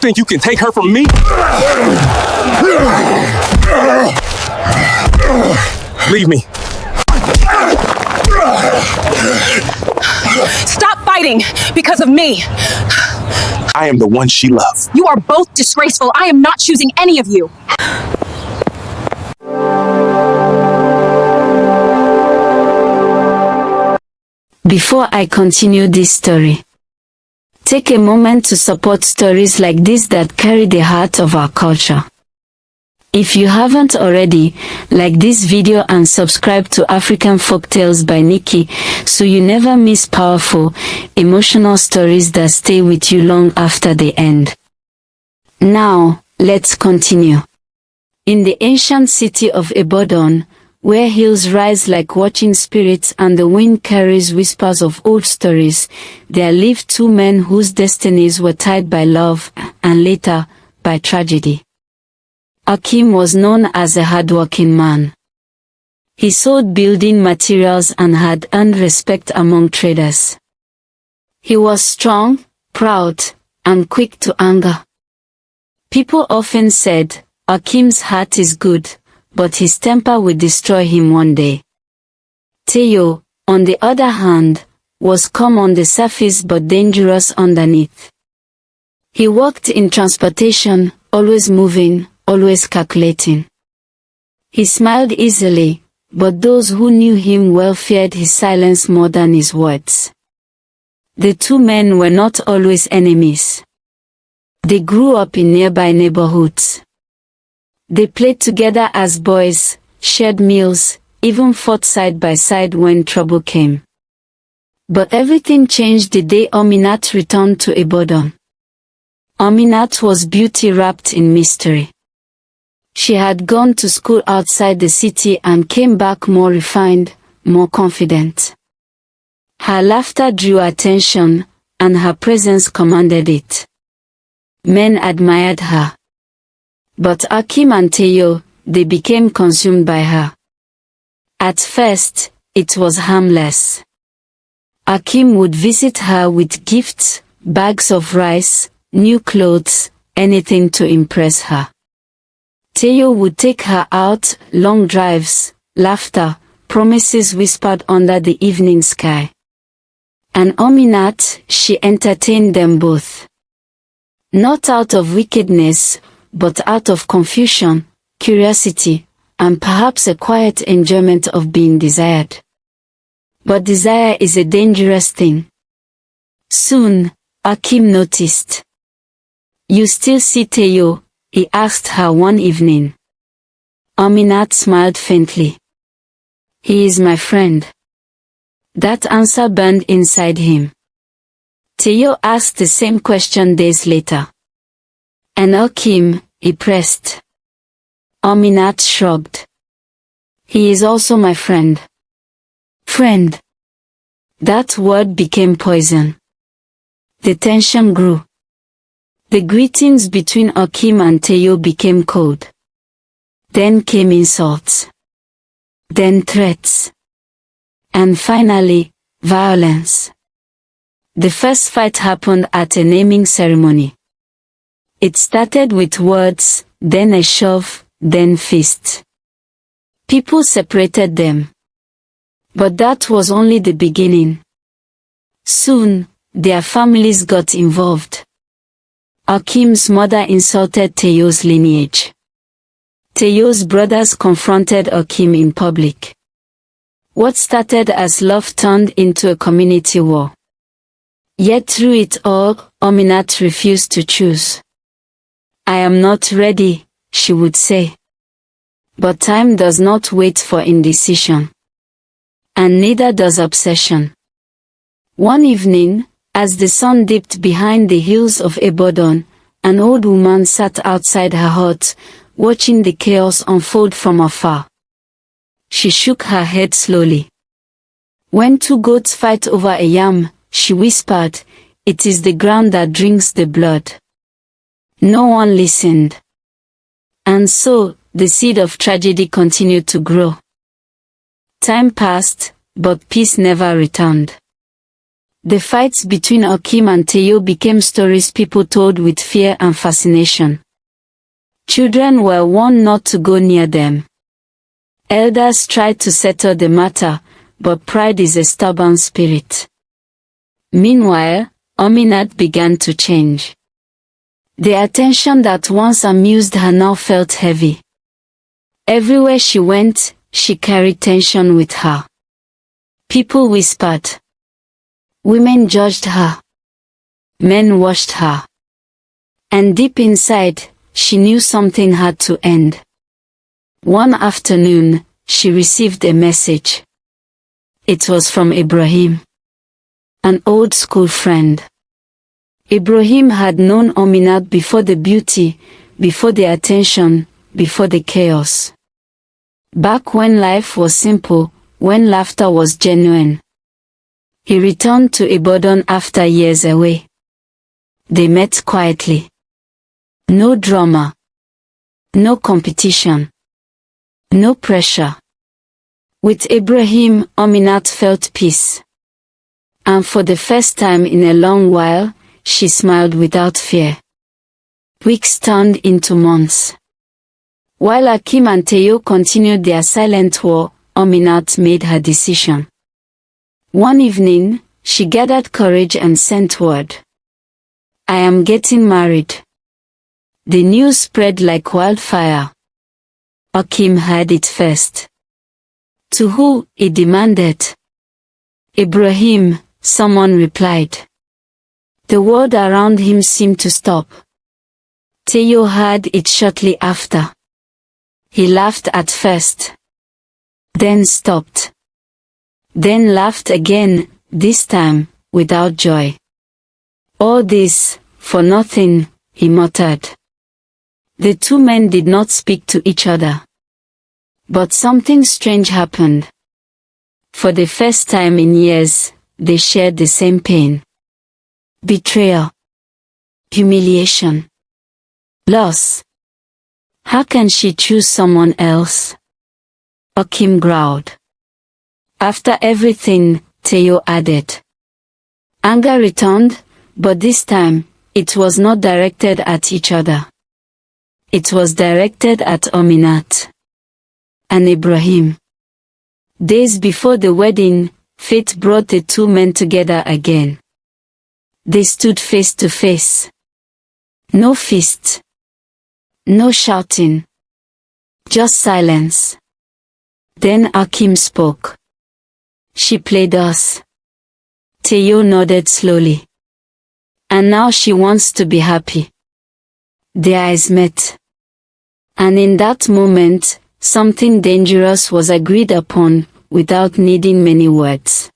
think you can take her from me? Leave me. Stop fighting because of me. I am the one she loves. You are both disgraceful. I am not choosing any of you. Before I continue this story, take a moment to support stories like this that carry the heart of our culture. If you haven't already, like this video and subscribe to African Folk Tales by Nikki so you never miss powerful, emotional stories that stay with you long after they end. Now, let's continue. In the ancient city of Ibadan, where hills rise like watching spirits and the wind carries whispers of old stories, there lived two men whose destinies were tied by love and later, by tragedy. Akeem was known as a hardworking man. He sold building materials and had earned respect among traders. He was strong, proud, and quick to anger. People often said, Akeem's heart is good, but his temper would destroy him one day. Tayo, on the other hand, was calm on the surface but dangerous underneath. He worked in transportation, always moving, always calculating. He smiled easily, but those who knew him well feared his silence more than his words. The two men were not always enemies. They grew up in nearby neighborhoods. They played together as boys, shared meals, even fought side by side when trouble came. But everything changed the day Aminat returned to Ibadan. Aminat was beauty wrapped in mystery. She had gone to school outside the city and came back more refined, more confident. Her laughter drew attention, and her presence commanded it. Men admired her. But Akeem and Tayo, they became consumed by her. At first, it was harmless. Akeem would visit her with gifts, bags of rice, new clothes, anything to impress her. Tayo would take her out, long drives, laughter, promises whispered under the evening sky. And Aminat, she entertained them both. Not out of wickedness, but out of confusion, curiosity, and perhaps a quiet enjoyment of being desired. But desire is a dangerous thing. Soon, Akeem noticed. "You still see Tayo?" he asked her one evening. Aminat smiled faintly. "He is my friend." That answer burned inside him. Tayo asked the same question days later. "And Akeem?" he pressed. Aminat shrugged. "He is also my friend." Friend. That word became poison. The tension grew. The greetings between Akeem and Tayo became cold. Then came insults. Then threats. And finally, violence. The first fight happened at a naming ceremony. It started with words, then a shove, then fists. People separated them. But that was only the beginning. Soon, their families got involved. Akeem's mother insulted Tayo's lineage. Tayo's brothers confronted Akeem in public. What started as love turned into a community war. Yet through it all, Aminat refused to choose. "I am not ready," she would say. But time does not wait for indecision. And neither does obsession. One evening, as the sun dipped behind the hills of Ibadan, an old woman sat outside her hut, watching the chaos unfold from afar. She shook her head slowly. "When two goats fight over a yam," she whispered, "it is the ground that drinks the blood." No one listened. And so, the seed of tragedy continued to grow. Time passed, but peace never returned. The fights between Akeem and Tayo became stories people told with fear and fascination. Children were warned not to go near them. Elders tried to settle the matter, but pride is a stubborn spirit. Meanwhile, Aminat began to change. The attention that once amused her now felt heavy. Everywhere she went, she carried tension with her. People whispered. Women judged her. Men watched her. And deep inside, she knew something had to end. One afternoon, she received a message. It was from Ibrahim, an old school friend. Ibrahim had known Aminat before the beauty, before the attention, before the chaos. Back when life was simple, when laughter was genuine. He returned to Ibadan after years away. They met quietly. No drama. No competition. No pressure. With Ibrahim, Aminat felt peace. And for the first time in a long while, she smiled without fear. Weeks turned into months. While Akeem and Tayo continued their silent war, Aminat made her decision. One evening, she gathered courage and sent word. I am getting married. The news spread like wildfire. Akeem heard it first. To who? He demanded. Ibrahim, someone replied. The world around him seemed to stop. Tayo heard it shortly after. He laughed at first. Then stopped. Then laughed again, this time, without joy. All this, for nothing, he muttered. The two men did not speak to each other. But something strange happened. For the first time in years, they shared the same pain. Betrayal. Humiliation. Loss. How can she choose someone else? Akeem growled. After everything, Tayo added. Anger returned, but this time, it was not directed at each other. It was directed at Aminat and Ibrahim. Days before the wedding, fate brought the two men together again. They stood face to face. No feast. No shouting. Just silence. Then Akeem spoke. She played us. Tayo nodded slowly. And now she wants to be happy. Their eyes met. And in that moment, something dangerous was agreed upon, without needing many words.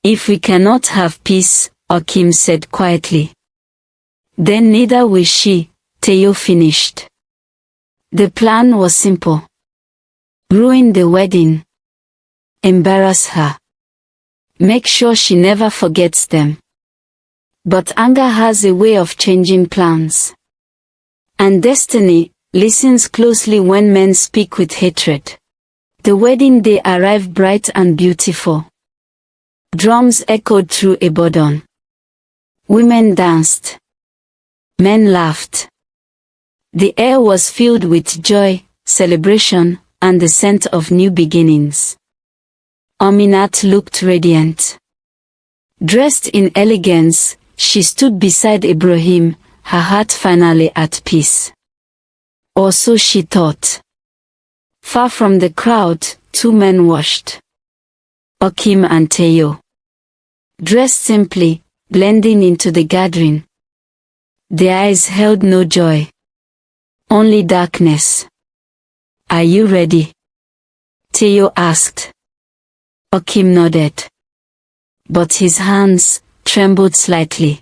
If we cannot have peace, Akeem said quietly. Then neither will she, Tayo finished. The plan was simple. Ruin the wedding. Embarrass her. Make sure she never forgets them. But anger has a way of changing plans. And destiny listens closely when men speak with hatred. The wedding day arrived bright and beautiful. Drums echoed through Ibadan. Women danced. Men laughed. The air was filled with joy, celebration, and the scent of new beginnings. Aminat looked radiant. Dressed in elegance, she stood beside Ibrahim, her heart finally at peace. Or so she thought. Far from the crowd, two men watched. Akeem and Tayo. Dressed simply, blending into the gathering. Their eyes held no joy. Only darkness. Are you ready? Tayo asked. Akeem nodded. But his hands trembled slightly.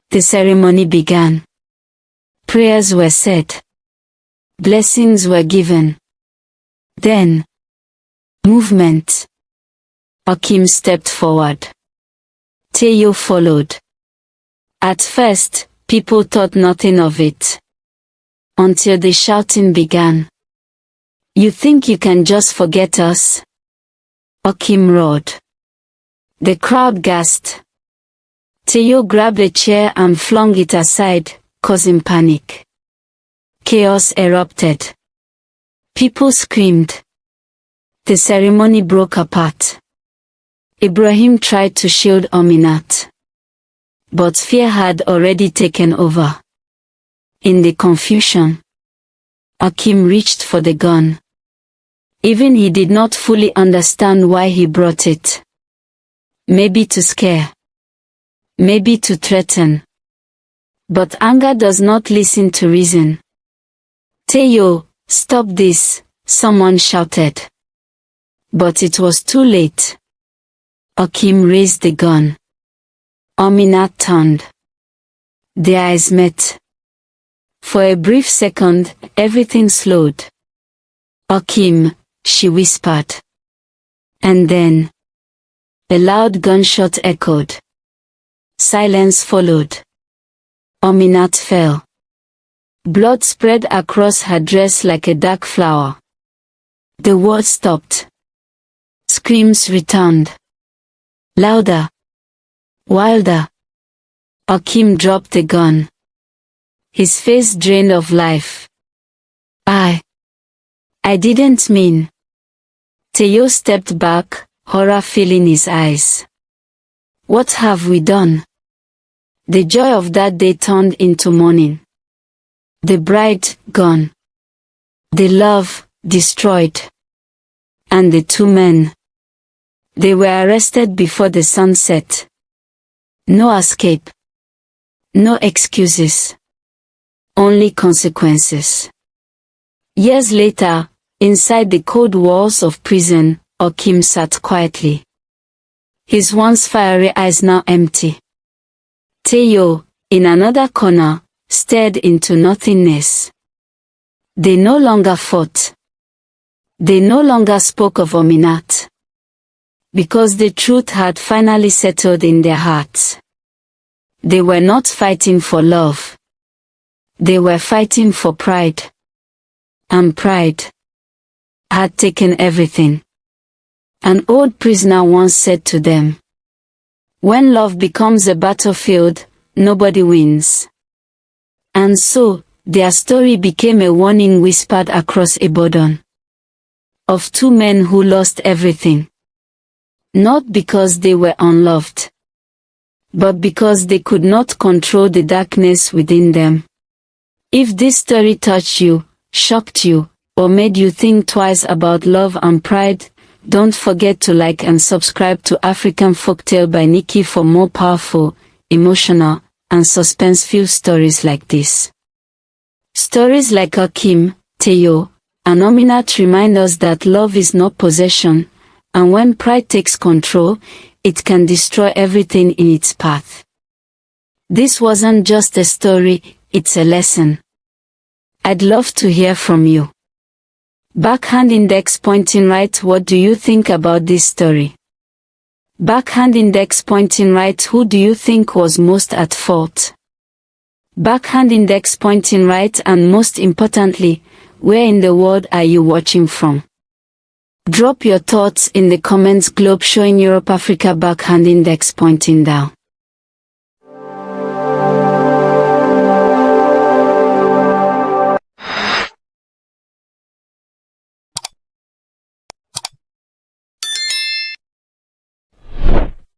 The ceremony began. Prayers were said. Blessings were given. Then, movement. Akeem stepped forward. Tayo followed. At first, people thought nothing of it. Until the shouting began. You think you can just forget us? Akeem roared. The crowd gasped. Tayo grabbed a chair and flung it aside, causing panic. Chaos erupted. People screamed. The ceremony broke apart. Ibrahim tried to shield Aminat, but fear had already taken over. In the confusion, Akeem reached for the gun. Even he did not fully understand why he brought it. Maybe to scare. Maybe to threaten. But anger does not listen to reason. Tayo, stop this, someone shouted. But it was too late. Akeem raised the gun. Aminat turned. Their eyes met. For a brief second, everything slowed. Akeem, she whispered. And then, a loud gunshot echoed. Silence followed. Aminat fell. Blood spread across her dress like a dark flower. The war stopped. Screams returned. Louder. Wilder. Akeem dropped the gun. His face drained of life. I didn't mean. Tayo stepped back, horror filling his eyes. What have we done? The joy of that day turned into mourning. The bride, gone. The love, destroyed. And the two men. They were arrested before the sun set. No escape. No excuses. Only consequences. Years later, inside the cold walls of prison, Akeem sat quietly. His once fiery eyes now empty. Tayo, in another corner, stared into nothingness. They no longer fought. They no longer spoke of Aminat. Because the truth had finally settled in their hearts. They were not fighting for love. They were fighting for pride. And pride had taken everything. An old prisoner once said to them, "When love becomes a battlefield, nobody wins." And so, their story became a warning whispered across Ibadan. Of two men who lost everything. Not because they were unloved, but because they could not control the darkness within them. If this story touched you, shocked you, or made you think twice about love and pride, don't forget to like and subscribe to African-Folk-Tales-By-Nikky for more powerful, emotional, and suspense-filled stories like this. Stories like Akeem, Tayo, and Aminat remind us that love is not possession, and when pride takes control, it can destroy everything in its path. This wasn't just a story, it's a lesson. I'd love to hear from you. Backhand index pointing right. What do you think about this story? Backhand index pointing right. Who do you think was most at fault? Backhand index pointing right, and most importantly, where in the world are you watching from? Drop your thoughts in the comments globe showing Europe Africa backhand index pointing down.